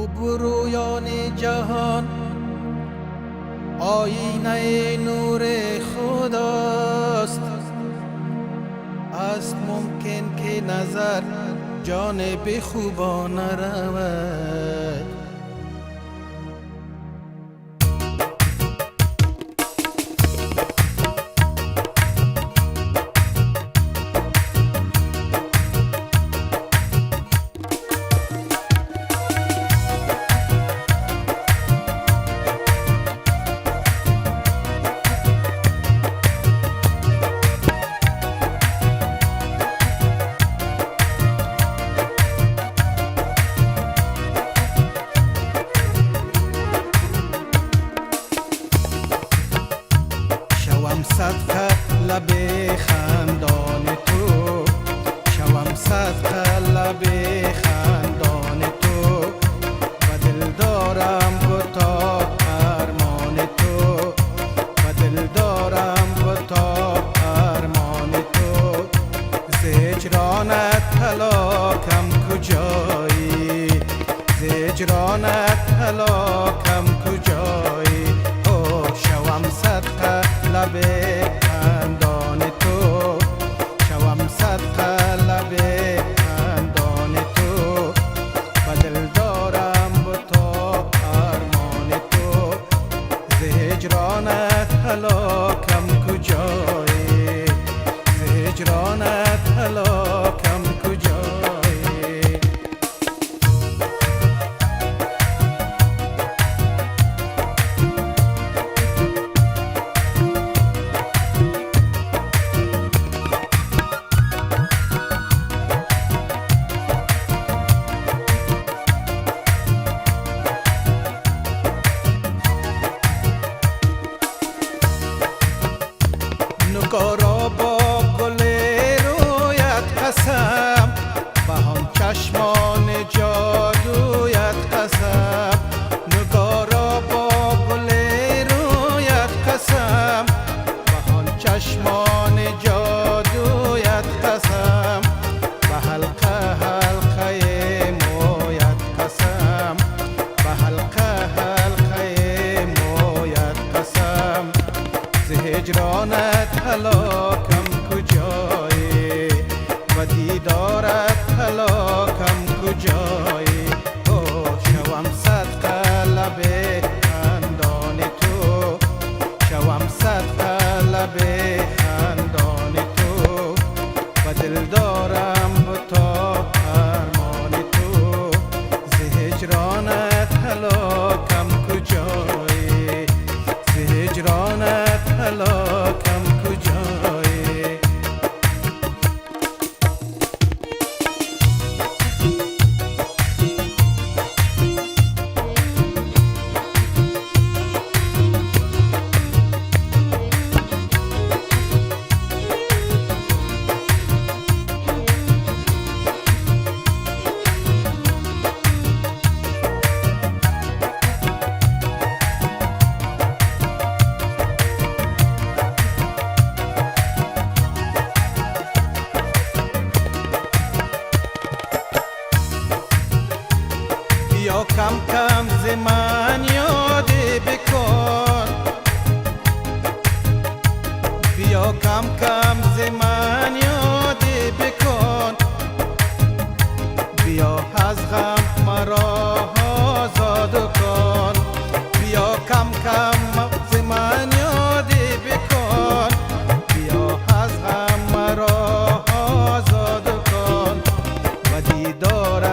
روبرویان جهان آینه نور خداست. است ممکن که نظر جانب خوبا نرود. صدقه لب خندان تو، شوم صدقه لب خندان تو، و دل دارم بتا ارمان تو، و دل دارم بتا ارمان تو. ز هجرانت هلاکم کجایی، ز هجرانت هلاکم کجایی. شوم صدقه لب خندان تو، شوم صدقه لب خندان تو، و دل دارم بتا ارمان تو. ز هجرانت هلاکم کجایی، ز هجرانت هلاکم کجایی. نگارا با گل رویت قسم، و هم چشمان جادویت قسم. نگارا با گل رویت قسم، و هم چشمان جادویت قسم. و حلقه حلقه مویت قسم، و حلقه حلقه مویت قسم. ز هجرانت هلاکم کجایی، و دیدارت هلاکم کجایی. شوم صدقه لب خندان تو، شوم صدقه لب خندان تو، و دل دارم بتا ارمان تو. ز هجرانت هلاکم کجایی، ز هجرانت هلاکم کجایی. بیا کم کم ز من یاد بکن، بیا کم کم ز من یاد بکن. بیا از غم مرا آزاد کن، بیا کم کم ز من یاد بکن. بیا از غم مرا آزاد کن، و دیدار